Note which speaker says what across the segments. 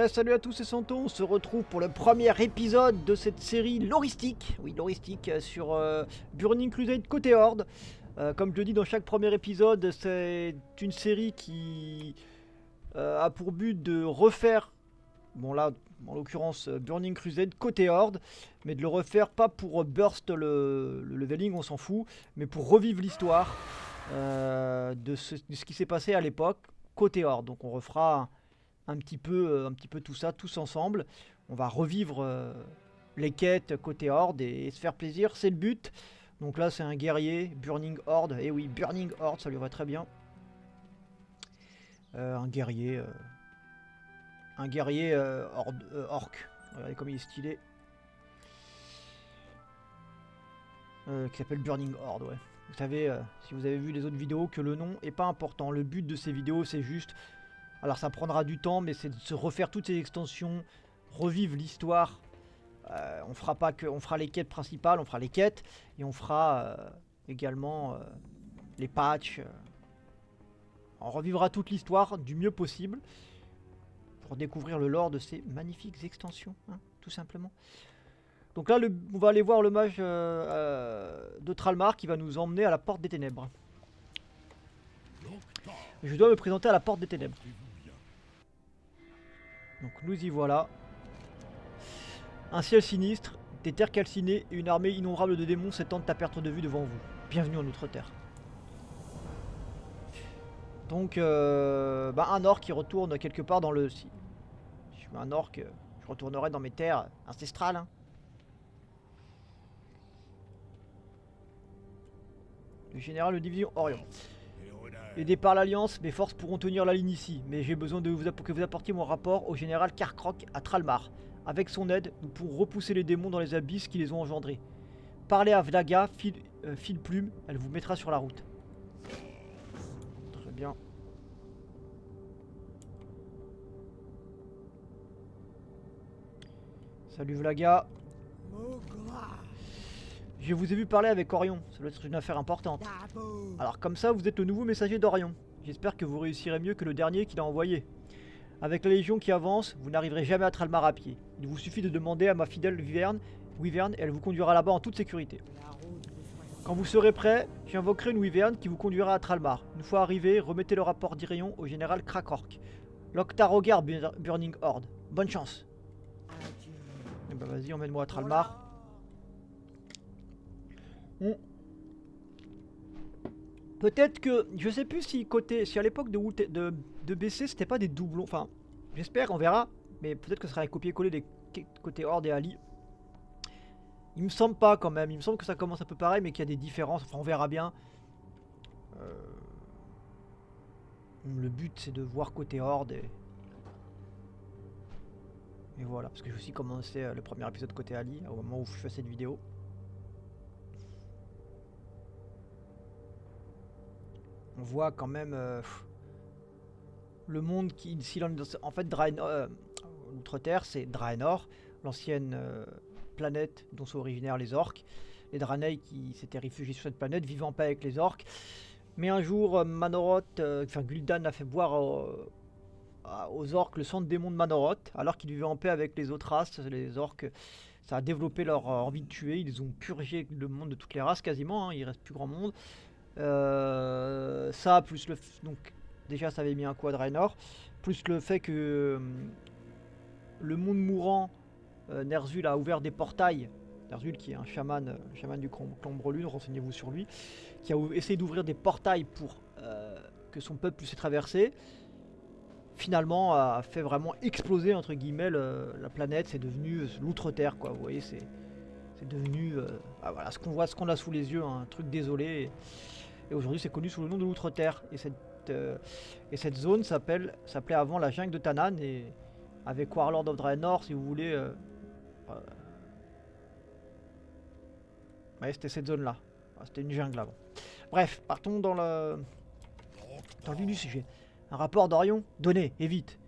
Speaker 1: Salut à tous, c'est Santo, on se retrouve pour le premier épisode de cette série loristique, oui loristique, sur Burning Crusade côté Horde. Comme je le dis dans chaque premier épisode, c'est une série qui a pour but de refaire, bon là en l'occurrence Burning Crusade côté Horde, mais de le refaire pas pour burst le leveling, on s'en fout, mais pour revivre l'histoire de ce qui s'est passé à l'époque côté Horde. Donc on refera un petit peu tout ça, tous ensemble. On va revivre les quêtes côté Horde et se faire plaisir, c'est le but. Donc là, c'est un guerrier, Burning Horde. Et oui, Burning Horde, ça lui va très bien. Un guerrier orc. Regardez comme il est stylé. Qui s'appelle Burning Horde, ouais. Vous savez, si vous avez vu les autres vidéos, que le nom est pas important. Le but de ces vidéos, c'est juste... Alors ça prendra du temps, mais c'est de se refaire toutes ces extensions, revivre l'histoire. On fera pas que, on fera les quêtes principales, on fera les quêtes et on fera également les patchs. On revivra toute l'histoire du mieux possible pour découvrir le lore de ces magnifiques extensions, hein, tout simplement. Donc là, on va aller voir le mage de Tralmar qui va nous emmener à la porte des ténèbres. Je dois me présenter à la porte des ténèbres. Donc nous y voilà. Un ciel sinistre, des terres calcinées et une armée innombrable de démons s'étendent à perte de vue devant vous. Bienvenue en Outre-Terre. Donc un orc qui retourne quelque part dans le... Si je suis un orc, je retournerai dans mes terres ancestrales. Hein. Le général de division Orion. Aidé par l'Alliance, mes forces pourront tenir la ligne ici, mais j'ai besoin de vous que vous apportiez mon rapport au général Karkrok à Tralmar. Avec son aide, nous pourrons repousser les démons dans les abysses qui les ont engendrés. Parlez à Vlaga, file plume, elle vous mettra sur la route. Très bien. Salut Vlaga. Je vous ai vu parler avec Orion, ça doit être une affaire importante. Alors comme ça, vous êtes le nouveau messager d'Orion. J'espère que vous réussirez mieux que le dernier qu'il a envoyé. Avec la Légion qui avance, vous n'arriverez jamais à Tralmar à pied. Il vous suffit de demander à ma fidèle Wyvern et elle vous conduira là-bas en toute sécurité. Quand vous serez prêt, j'invoquerai une Wyvern qui vous conduira à Tralmar. Une fois arrivé, remettez le rapport d'Irion au général Krakork. L'Octarogar Burning Horde. Bonne chance. Et bah vas-y, emmène-moi à Tralmar. Peut-être que, je sais plus si si à l'époque de BC c'était pas des doublons, enfin j'espère, on verra, mais peut-être que ce sera un copier-coller des côtés Horde et Ali. Il me semble pas quand même, il me semble que ça commence un peu pareil mais qu'il y a des différences, enfin on verra bien. Le but c'est de voir côté Horde et voilà, parce que j'ai aussi commencé le premier épisode côté Ali au moment où je fais cette vidéo. On voit quand même le monde qui... En fait, l'Outre-Terre, c'est Draenor, l'ancienne planète dont sont originaires les orques. Les Draenei qui s'étaient réfugiés sur cette planète, vivant en paix avec les orques. Mais un jour, Gul'dan a fait boire aux orques le sang de démon de Manoroth, alors qu'ils vivaient en paix avec les autres races. Les orques, ça a développé leur envie de tuer, ils ont purgé le monde de toutes les races quasiment, hein, il reste plus grand monde. Ça plus donc déjà ça avait mis un coup à Draenor, plus le fait que le monde mourant, Ner'zhul a ouvert des portails. Ner'zhul qui est un chaman, chaman du clan Brelune, renseignez-vous sur lui, qui a essayé d'ouvrir des portails pour que son peuple puisse y traverser. Finalement a fait vraiment exploser entre guillemets la planète. C'est devenu l'Outre-Terre quoi, vous voyez, c'est devenu voilà, ce qu'on a sous les yeux, un truc désolé. Et aujourd'hui c'est connu sous le nom de l'Outre-Terre. Et cette zone s'appelait avant la jungle de Tanaan, et avec Warlord of Draenor si vous voulez. Ouais, c'était cette zone là. C'était une jungle avant. Bref, partons dans le vif du sujet. Un rapport d'Orion, donnez, et vite.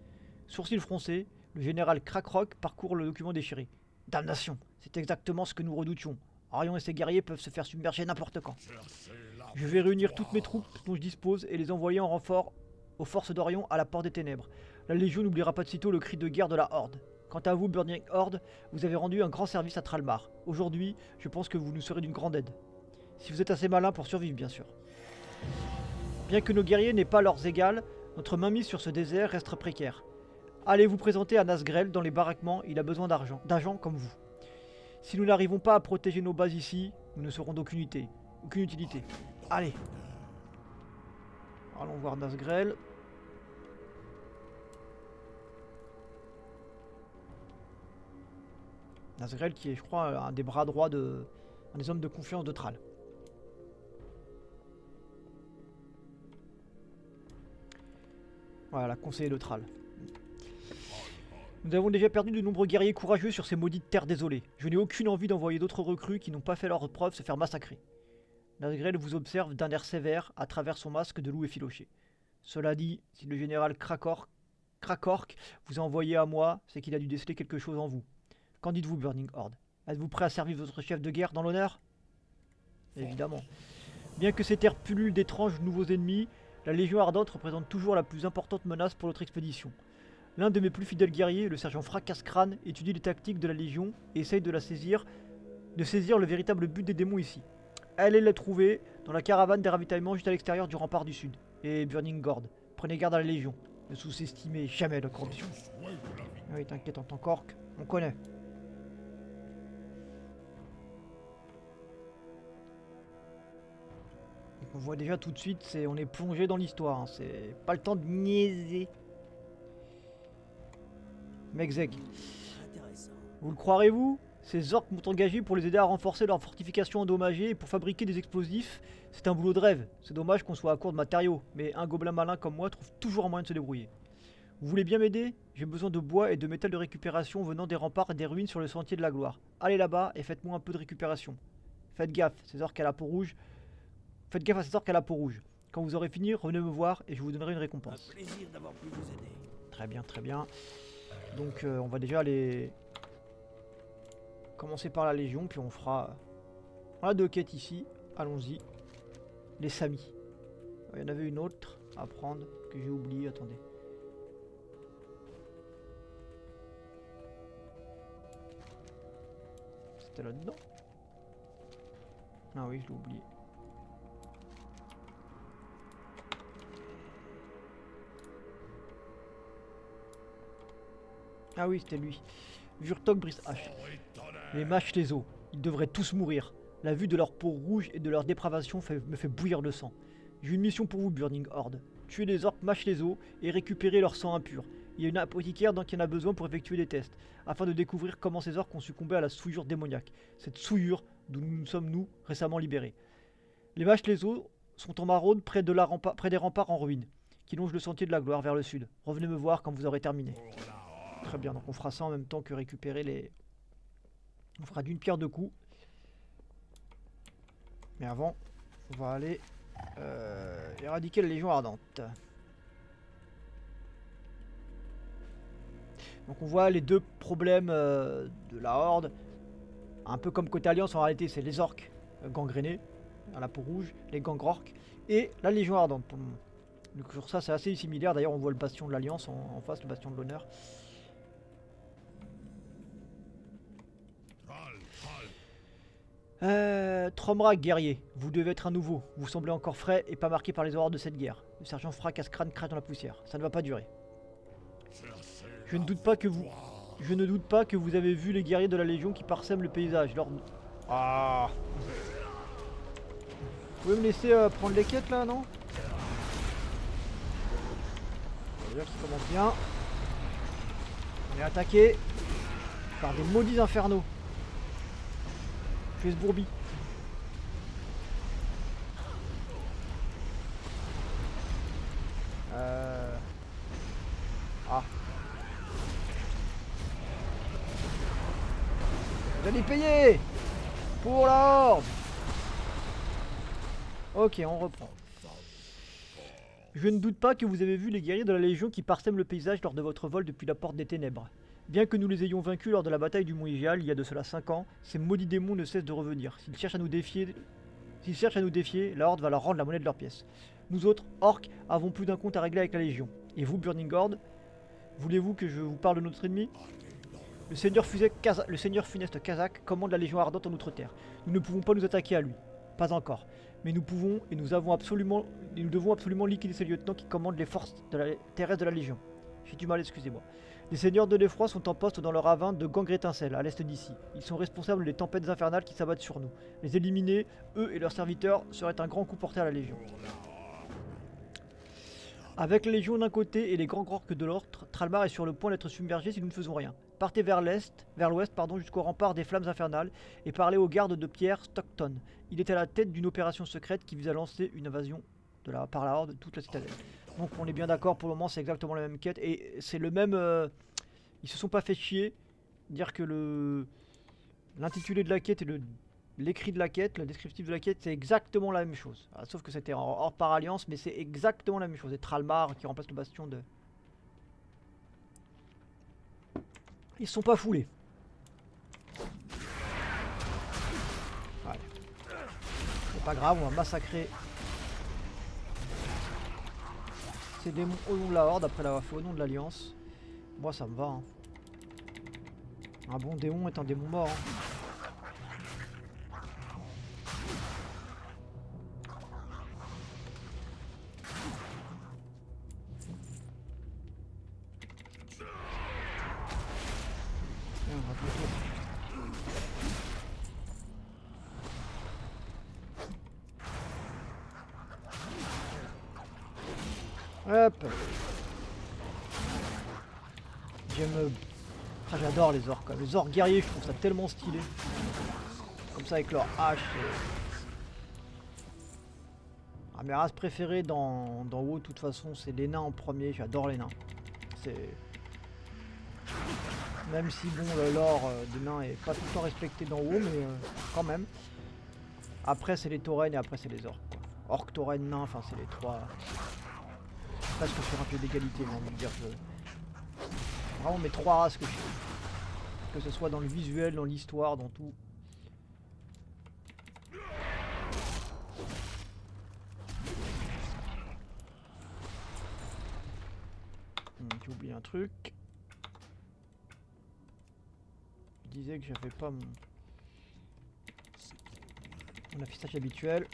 Speaker 1: Sourcil froncé, le général Krakrok parcourt le document déchiré. Damnation, c'est exactement ce que nous redoutions. Orion et ses guerriers peuvent se faire submerger n'importe quand. Je vais réunir toutes mes troupes dont je dispose et les envoyer en renfort aux forces d'Orion à la porte des ténèbres. La Légion n'oubliera pas de sitôt le cri de guerre de la Horde. Quant à vous, Burning Horde, vous avez rendu un grand service à Tralmar. Aujourd'hui, je pense que vous nous serez d'une grande aide. Si vous êtes assez malin pour survivre, bien sûr. Bien que nos guerriers n'aient pas leurs égales, notre mainmise sur ce désert reste précaire. Allez vous présenter à Nazgrel dans les baraquements, il a besoin d'agents comme vous. Si nous n'arrivons pas à protéger nos bases ici, nous ne serons d'aucune utilité. Allez. Allons voir Nazgrel. Nazgrel qui est, je crois, un des bras droits de... un des hommes de confiance de Thrall. Voilà, conseiller de Thrall. Nous avons déjà perdu de nombreux guerriers courageux sur ces maudites terres désolées. Je n'ai aucune envie d'envoyer d'autres recrues qui n'ont pas fait leur preuve se faire massacrer. Nazgrel vous observe d'un air sévère à travers son masque de loup effiloché. Cela dit, si le général Krakork vous a envoyé à moi, c'est qu'il a dû déceler quelque chose en vous. Qu'en dites-vous, Burning Horde? Êtes-vous prêt à servir votre chef de guerre dans l'honneur? Évidemment. Bien que ces terres pullulent d'étranges nouveaux ennemis, la Légion Ardente représente toujours la plus importante menace pour notre expédition. L'un de mes plus fidèles guerriers, le sergent Fracascrane, étudie les tactiques de la Légion et essaye de saisir le véritable but des démons ici. Allez la trouver dans la caravane des ravitaillements juste à l'extérieur du rempart du sud. Et Burning Horde, prenez garde à la Légion. Ne sous-estimez jamais la corruption. Oui, t'inquiète, en tant qu'orc, on connaît. Donc on voit déjà tout de suite, on est plongé dans l'histoire. Hein, c'est pas le temps de niaiser. Mexeg. Vous le croirez-vous? Ces orques m'ont engagé pour les aider à renforcer leurs fortifications endommagées et pour fabriquer des explosifs. C'est un boulot de rêve. C'est dommage qu'on soit à court de matériaux, mais un gobelin malin comme moi trouve toujours un moyen de se débrouiller. Vous voulez bien m'aider? J'ai besoin de bois et de métal de récupération venant des remparts et des ruines sur le sentier de la gloire. Allez là-bas et faites-moi un peu de récupération. Faites gaffe, ces orques à la peau rouge. Faites gaffe à ces orques à la peau rouge. Quand vous aurez fini, revenez me voir et je vous donnerai une récompense.
Speaker 2: Un plaisir d'avoir pu vous aider.
Speaker 1: Très bien, très bien. Donc on va déjà aller commencer par la Légion, puis on fera... On a deux quêtes ici, allons-y. Les Samis. Il y en avait une autre à prendre que j'ai oublié, attendez. C'était là-dedans? Ah oui, je l'ai oublié. Ah oui, c'était lui. Vurtok Brishash. Les mâches les os. Ils devraient tous mourir. La vue de leur peau rouge et de leur dépravation me fait bouillir le sang. J'ai une mission pour vous, Burning Horde. Tuez les orques mâches les os et récupérer leur sang impur. Il y a une apothicaire dont il y en a besoin pour effectuer des tests, afin de découvrir comment ces orques ont succombé à la souillure démoniaque. Cette souillure d'où nous sommes, nous, récemment libérés. Les mâches les os sont en maraude près des remparts en ruine, qui longent le sentier de la gloire vers le sud. Revenez me voir quand vous aurez terminé. Très bien, donc on fera ça en même temps que récupérer les... On fera d'une pierre deux coups. Mais avant, on va aller éradiquer la Légion Ardente. Donc on voit les deux problèmes de la Horde. Un peu comme côté Alliance, en réalité c'est les orques gangrénés, à la peau rouge, les gangrorques, et la Légion Ardente pour le moment. Donc sur ça c'est assez similaire, d'ailleurs on voit le bastion de l'Alliance en face, le bastion de l'honneur. Tromra, guerrier, vous devez être un nouveau. Vous semblez encore frais et pas marqué par les horreurs de cette guerre. Le sergent Fracascrane crache dans la poussière. Ça ne va pas durer. Je ne doute pas que vous avez vu les guerriers de la Légion qui parsèment le paysage lors de... Ah. Vous pouvez me laisser prendre les quêtes là, non? On va dire qu'il commence bien. On est attaqué par des maudits infernaux. Je vais se bourbi. Ah. Vous allez payer pour la Horde. Ok, on reprend. Je ne doute pas que vous avez vu les guerriers de la Légion qui parsèment le paysage lors de votre vol depuis la Porte des Ténèbres. Bien que nous les ayons vaincus lors de la bataille du Mont Ygéal il y a de cela 5 ans, ces maudits démons ne cessent de revenir. S'ils cherchent à nous défier, la Horde va leur rendre la monnaie de leur pièce. Nous autres, orques, avons plus d'un compte à régler avec la Légion. Et vous, Burning Horde, Voulez-vous que je vous parle de notre ennemi? Le seigneur funeste Kazakh commande la Légion Ardente en Outre-Terre. Nous ne pouvons pas nous attaquer à lui. Pas encore. Mais nous pouvons et nous devons absolument liquider ces lieutenants qui commandent les forces terrestres de la Légion. J'ai du mal, excusez-moi. Les seigneurs de l'effroi sont en poste dans le ravin de Gangre-Étincelle, à l'est d'ici. Ils sont responsables des tempêtes infernales qui s'abattent sur nous. Les éliminer, eux et leurs serviteurs, serait un grand coup porté à la Légion. Avec la Légion d'un côté et les grands orques de l'autre, Tralmar est sur le point d'être submergé si nous ne faisons rien. Partez vers l'ouest, jusqu'au rempart des flammes infernales et parlez au garde de Pierre Stockton. Il est à la tête d'une opération secrète qui vise à lancer une invasion par la horde de toute la citadelle. Donc on est bien d'accord, pour le moment c'est exactement la même quête et c'est le même... ils se sont pas fait chier, dire que l'intitulé de la quête et l'écrit de la quête, le descriptif de la quête, c'est exactement la même chose. Ah, sauf que c'était hors par alliance, mais c'est exactement la même chose. Et Tralmar qui remplace le bastion de... Ils se sont pas foulés. Ouais. C'est pas grave, on va massacrer ces démons au nom de la Horde après l'avoir fait au nom de l'Alliance. Moi ça me va. Hein. Un bon démon est un démon mort. Hein. Tiens, on va tout. Hop. Ah, j'adore les orques. Les orques guerriers, je trouve ça tellement stylé. Comme ça avec leur hache. Ah, mes races préférées dans WoW, de toute façon, c'est les nains en premier. J'adore les nains. C'est... Même si bon, le lore des nains est pas tout le temps respecté dans WoW, mais quand même. Après, c'est les taurennes et après, c'est les orques. Orques, taurennes, nains, enfin, c'est les trois. Presque sur un pied d'égalité, j'ai envie de dire. Vraiment mes trois races que je fais. Que ce soit dans le visuel, dans l'histoire, dans tout. J'ai oublié un truc. Je disais que j'avais pas mon affichage habituel.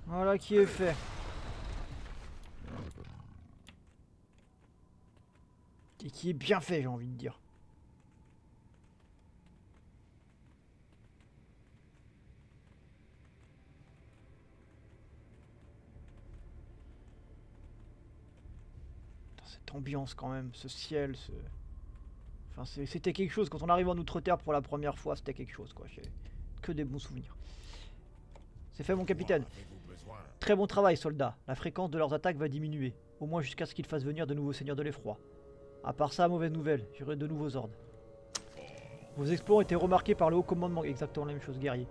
Speaker 1: Voilà qui est fait. Et qui est bien fait, j'ai envie de dire. Cette ambiance quand même, ce ciel, ce... Enfin, c'était quelque chose. Quand on arrive en Outre-Terre pour la première fois, c'était quelque chose, quoi. J'ai que des bons souvenirs. C'est fait, mon capitaine. Très bon travail, soldats. La fréquence de leurs attaques va diminuer. Au moins jusqu'à ce qu'ils fassent venir de nouveaux seigneurs de l'effroi. À part ça, mauvaise nouvelle. J'aurai de nouveaux ordres. Vos exploits ont été remarqués par le haut commandement. Exactement la même chose, guerrier.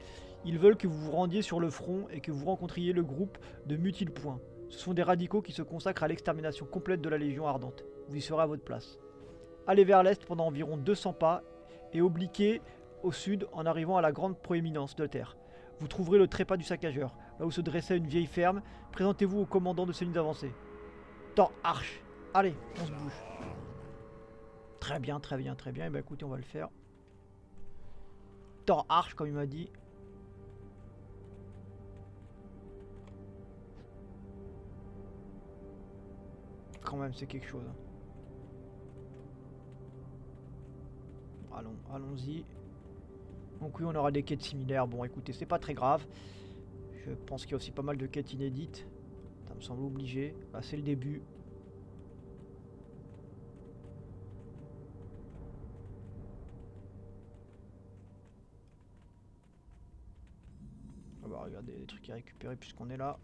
Speaker 1: Ils veulent que vous vous rendiez sur le front et que vous rencontriez le groupe de Mutile Point. Ce sont des radicaux qui se consacrent à l'extermination complète de la Légion Ardente. Vous y serez à votre place. Allez vers l'est pendant environ 200 pas et obliquez au sud en arrivant à la grande proéminence de terre. Vous trouverez le trépas du saccageur, là où se dressait une vieille ferme. Présentez-vous au commandant de ces lignes avancées. Thor Arch. Allez, on se bouge. Très bien, très bien, très bien. Et bah écoutez, on va le faire. Thor Arch, comme il m'a dit. Quand même, c'est quelque chose. Allons-y. Donc oui, on aura des quêtes similaires. Bon, écoutez, c'est pas très grave. Je pense qu'il y a aussi pas mal de quêtes inédites. Ça me semble obligé. Là, c'est le début. On va regarder les trucs à récupérer puisqu'on est là.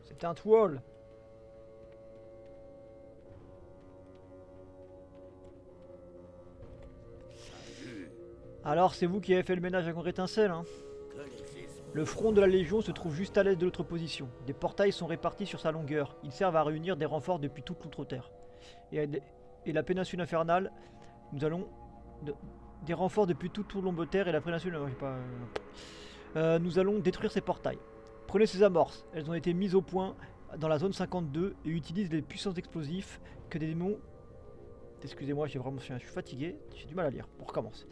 Speaker 1: C'est un toile. Alors, c'est vous qui avez fait le ménage à Gangre-Étincelle, hein?
Speaker 2: Que les faits sont
Speaker 1: Le front de la Légion se trouve juste à l'est de notre position. Des portails sont répartis sur sa longueur. Ils servent à réunir des renforts depuis toute l'outre-terre. Et la péninsule infernale, nous allons... des renforts depuis toute l'ombre-terre et la péninsule... Non, j'ai pas... nous allons détruire ces portails. Prenez ces amorces. Elles ont été mises au point dans la zone 52 et utilisent des puissants explosifs que des démons... Excusez-moi, je suis fatigué. J'ai du mal à lire. On recommence.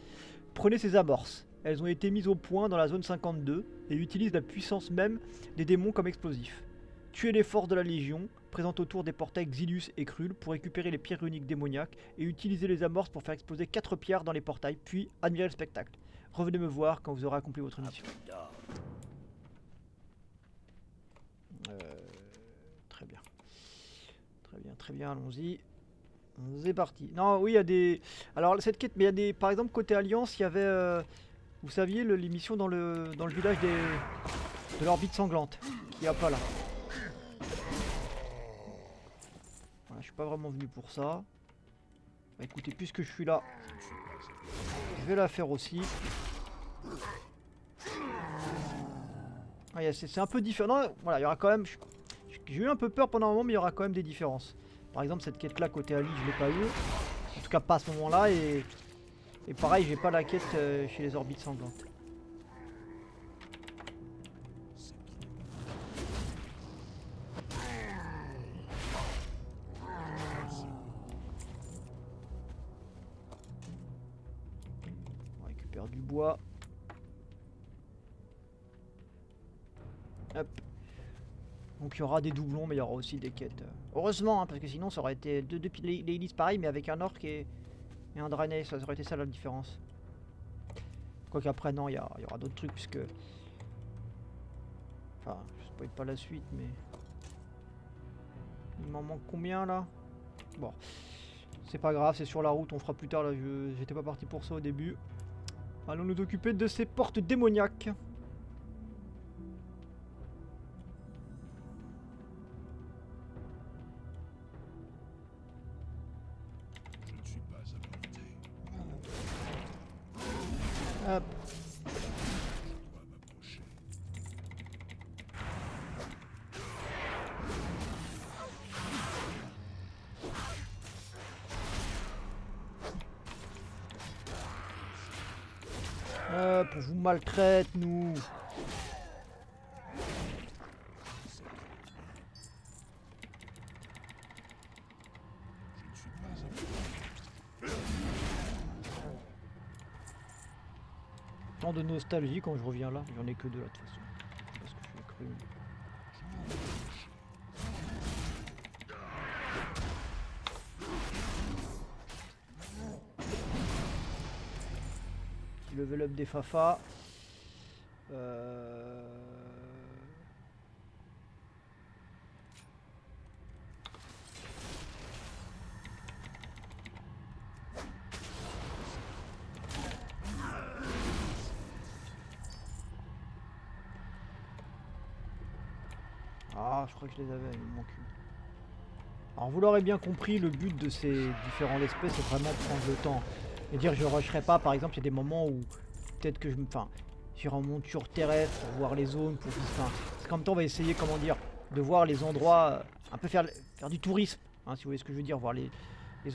Speaker 1: Prenez ces amorces. Elles ont été mises au point dans la zone 52 et utilisent la puissance même des démons comme explosifs. Tuez les forces de la Légion, présentes autour des portails Xilius et Krul pour récupérer les pierres runiques démoniaques et utilisez les amorces pour faire exploser 4 pierres dans les portails, puis admirez le spectacle. Revenez me voir quand vous aurez accompli votre mission. Très bien. Très bien, allons-y. C'est parti. Non, oui, il y a des... Alors, cette quête, mais il y a des... Par exemple, côté Alliance, il y avait... Vous saviez, l'émission dans le village de l'orbite sanglante, qu'il n'y a pas là. Voilà, je suis pas vraiment venu pour ça. Bah, écoutez, puisque je suis là, je vais la faire aussi. Ah, c'est un peu différent. Non, voilà, il y aura quand même... J'ai eu un peu peur pendant un moment, mais il y aura quand même des différences. Par exemple, cette quête là côté Ali, je l'ai pas eu. En tout cas, pas à ce moment-là. Et pareil, j'ai pas la quête chez les orbites sanglantes. On récupère du bois. Hop. Donc il y aura des doublons, mais il y aura aussi des quêtes. Heureusement, hein, parce que sinon ça aurait été deux les hélices pareil, mais avec un orc et un drainé, ça aurait été ça la différence. Quoique après non, il y aura d'autres trucs puisque... Enfin, je spoil pas la suite, mais... Il m'en manque combien là? Bon, c'est pas grave, c'est sur la route, on fera plus tard là, j'étais pas parti pour ça au début. Allons nous occuper de ces portes démoniaques. Hop. Hop, on vous maltraite, nous. Tant de nostalgie quand je reviens là, j'en ai que deux là de toute façon. Parce que je suis cru. Petit level up des Fafa. Ah, je crois que je les avais, il me manque une. Alors vous l'aurez bien compris, le but de ces différents espèces c'est vraiment prendre le temps. Et dire je rusherai pas, par exemple, il y a des moments où peut-être que je me... Enfin, j'irai en monture terrestre pour voir les zones, pour... Enfin, c'est qu'en même temps on va essayer, comment dire, de voir les endroits, un peu faire du tourisme, hein, si vous voyez ce que je veux dire, voir les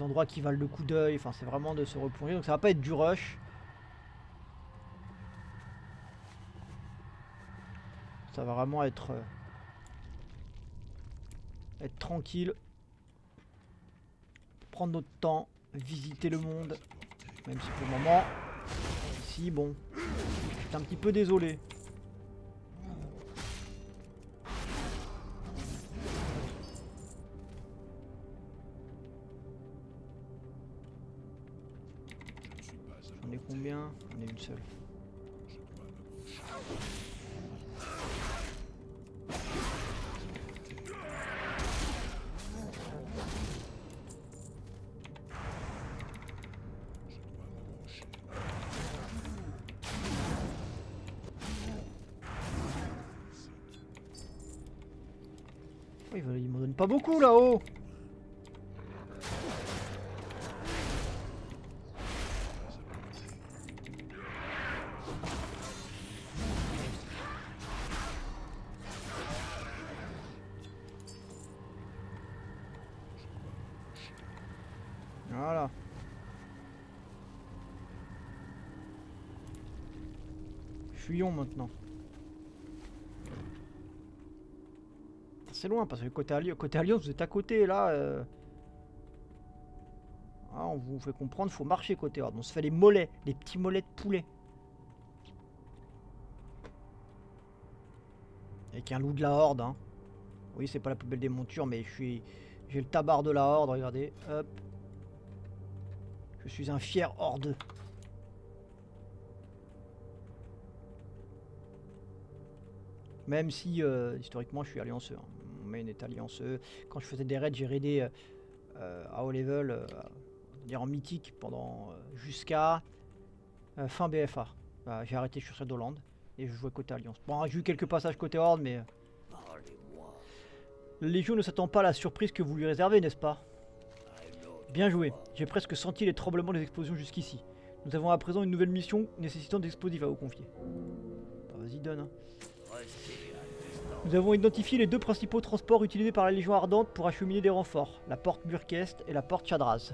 Speaker 1: endroits qui valent le coup d'œil, enfin c'est vraiment de se replonger, donc ça va pas être du rush. Ça va vraiment être tranquille, prendre notre temps, visiter le monde, même si pour le moment, ici, bon, je suis un petit peu désolé. J'en ai combien? J'en ai une seule. Oh, il m'en donne pas beaucoup là-haut. Voilà. Fuyons maintenant. C'est loin parce que côté Alliance, vous êtes à côté là. Ah, on vous fait comprendre, faut marcher côté Horde. On se fait les mollets, les petits mollets de poulet. Avec un loup de la Horde, hein. Oui, c'est pas la plus belle des montures, mais j'ai le tabard de la Horde, regardez. Hop. Je suis un fier Horde. Même si, historiquement, je suis allianceux. Hein. Mon main est allianceux. Quand je faisais des raids, j'ai raidé à haut level, dire en mythique, pendant jusqu'à fin BFA. J'ai arrêté, je suis sur Shadowland et je jouais côté Alliance. Bon, j'ai eu quelques passages côté Horde, mais la Légion ne s'attend pas à la surprise que vous lui réservez, n'est-ce pas? Bien joué. J'ai presque senti les tremblements des explosions jusqu'ici. Nous avons à présent une nouvelle mission nécessitant des explosifs à vous confier. Bah, vas-y, donne. Hein. Nous avons identifié les deux principaux transports utilisés par la Légion Ardente pour acheminer des renforts, la porte Murkest et la porte Chadraz.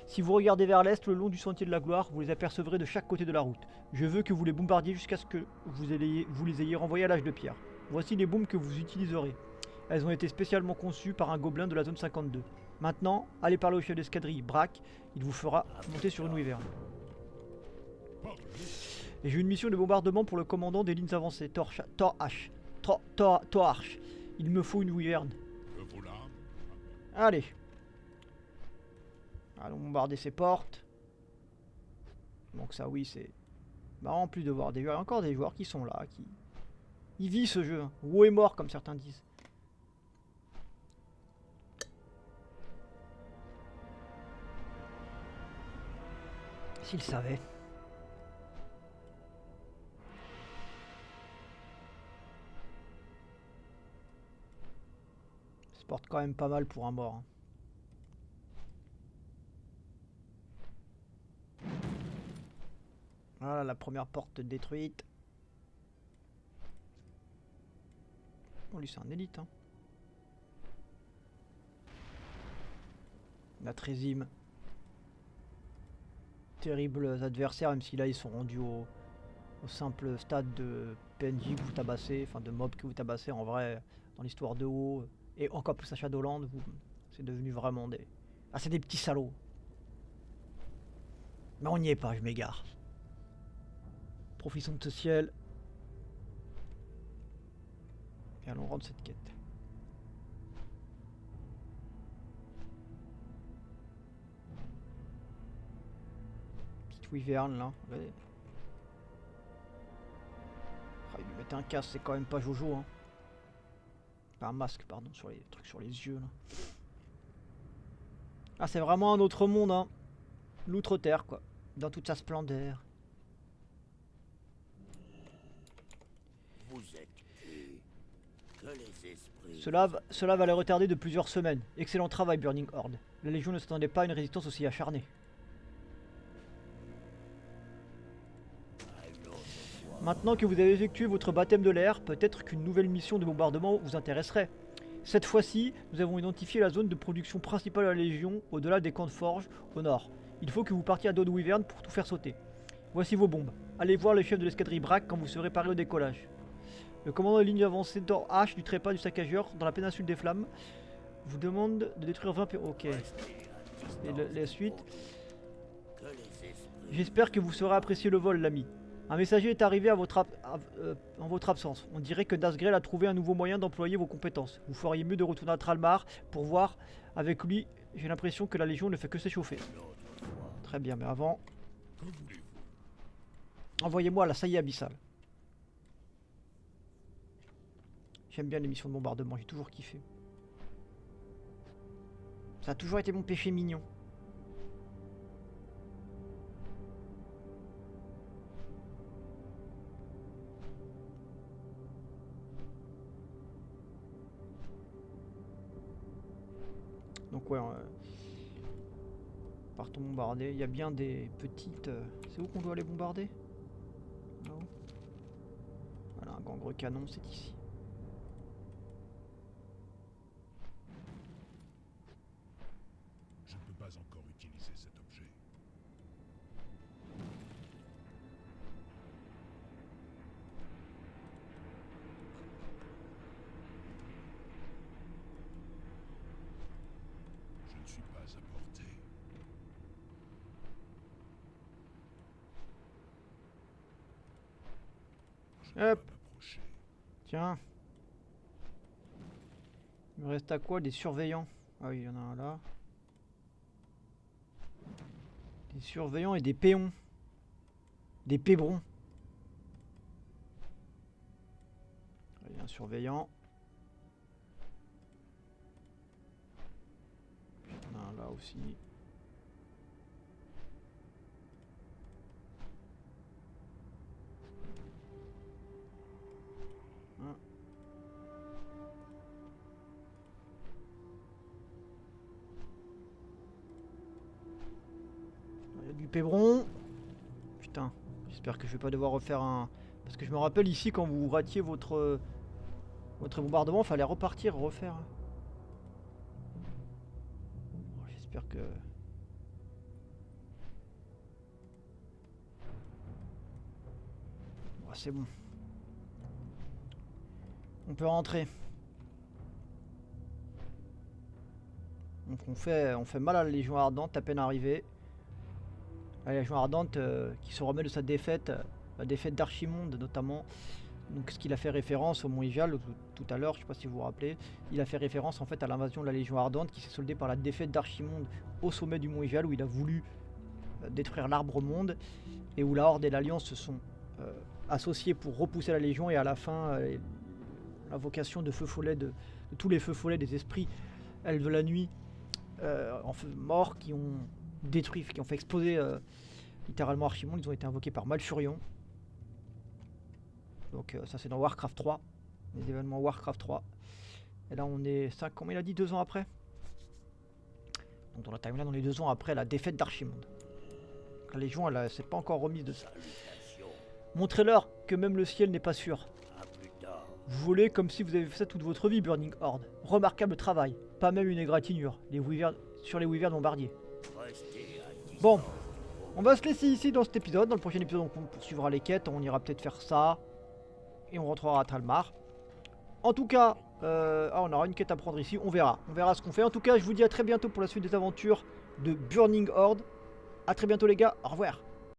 Speaker 1: Si vous regardez vers l'est, le long du sentier de la gloire, vous les apercevrez de chaque côté de la route. Je veux que vous les bombardiez jusqu'à ce que vous les ayez renvoyés à l'âge de pierre. Voici les bombes que vous utiliserez. Elles ont été spécialement conçues par un gobelin de la zone 52. Maintenant, allez parler au chef d'escadrille, Brack, il vous fera monter sur une wyvern. Et j'ai une mission de bombardement pour le commandant des lignes avancées, Torarch. Il me faut une wyvern. Allez. Allons bombarder ces portes. Donc ça oui c'est marrant en plus de voir encore des joueurs qui sont là, qui... Ils vivent ce jeu, hein. Ou est mort comme certains disent. S'ils savaient. Ça se porte quand même pas mal pour un mort. Hein. Voilà la première porte détruite. Bon lui c'est un élite hein. La 13e. Terribles adversaires même si là ils sont rendus au simple stade de PNJ que vous tabassez, enfin de mob que vous tabassez en vrai dans l'histoire de WoW et encore plus à Shadowland, c'est devenu vraiment des... Ah c'est des petits salauds. Mais on n'y est pas, je m'égare. Profitons de ce ciel. Et allons rendre cette quête. Petite wyvern là. Regardez. Ah, il lui mettait un casque, c'est quand même pas Jojo. Hein. Pas un masque, pardon, sur les trucs sur les yeux là. Ah, c'est vraiment un autre monde, hein. L'outre-terre, quoi. Dans toute sa splendeur. Cela va les retarder de plusieurs semaines. Excellent travail, Burning Horde. La Légion ne s'attendait pas à une résistance aussi acharnée. Maintenant que vous avez effectué votre baptême de l'air, peut-être qu'une nouvelle mission de bombardement vous intéresserait. Cette fois-ci, nous avons identifié la zone de production principale de la Légion, au-delà des camps de forge, au nord. Il faut que vous partiez à dos de Wyvern pour tout faire sauter. Voici vos bombes. Allez voir le chef de l'escadrille Brack quand vous serez paré au décollage. Le commandant de ligne avancée Torarch du trépas du saccageur dans la péninsule des Flammes vous demande de détruire 20 Ok. Et la suite. J'espère que vous saurez apprécier le vol, l'ami. Un messager est arrivé en votre absence. On dirait que Dasgrel a trouvé un nouveau moyen d'employer vos compétences. Vous feriez mieux de retourner à Tralmar pour voir avec lui. J'ai l'impression que la Légion ne fait que s'échauffer. Très bien, mais avant... Envoyez-moi la saillie abyssale. J'aime bien les missions de bombardement, j'ai toujours kiffé. Ça a toujours été mon péché mignon. Donc ouais, partons bombarder. Il y a bien des petites... C'est où qu'on doit aller bombarder? Là-haut. Voilà, un gangre canon, c'est ici.
Speaker 2: Je ne peux pas encore utiliser cet objet. Je ne suis pas à portée. Je dois
Speaker 1: Hop.
Speaker 2: m'approcher.
Speaker 1: Tiens. Il me reste à quoi? Des surveillants. Ah oui, il y en a un là. Des surveillants et des péons. Des pébrons. Il y a un surveillant. Il y en a un là aussi. Un. Il y a du pébron. Putain, j'espère que je vais pas devoir refaire un... Parce que je me rappelle ici quand vous ratiez votre bombardement, fallait repartir, refaire. Bon, j'espère que... Bon, c'est bon. On peut rentrer. Donc on fait mal à la Légion Ardente à peine arrivée. La Légion Ardente qui se remet de sa défaite, la défaite d'Archimonde notamment. Donc ce qu'il a fait référence au Mont Ijal tout à l'heure, je sais pas si vous vous rappelez, il a fait référence en fait à l'invasion de la Légion Ardente qui s'est soldée par la défaite d'Archimonde au sommet du Mont Ijal où il a voulu détruire l'arbre monde et où la Horde et l'Alliance se sont associés pour repousser la Légion et à la fin l'invocation de feux follets de tous les feux follets des esprits elfes de la nuit en feu morts qui ont détruit, qui ont fait exploser littéralement Archimonde. Ils ont été invoqués par Malfurion. Donc ça c'est dans Warcraft 3, les événements Warcraft 3. Et là on est 5, comment il a dit, 2 ans après. Donc dans la timeline on est 2 ans après la défaite d'Archimonde. La Légion elle s'est pas encore remise de ça. Montrez-leur que même le ciel n'est pas sûr. Vous volez comme si vous avez fait ça toute votre vie, Burning Horde. Remarquable travail, pas même une égratignure sur les wyverns bombardiers. Bon, on va se laisser ici dans cet épisode. Dans le prochain épisode on poursuivra les quêtes, on ira peut-être faire ça. Et on rentrera à Talmar. En tout cas, on aura une quête à prendre ici, on verra ce qu'on fait. En tout cas, je vous dis à très bientôt pour la suite des aventures de Burning Horde. A très bientôt les gars, au revoir.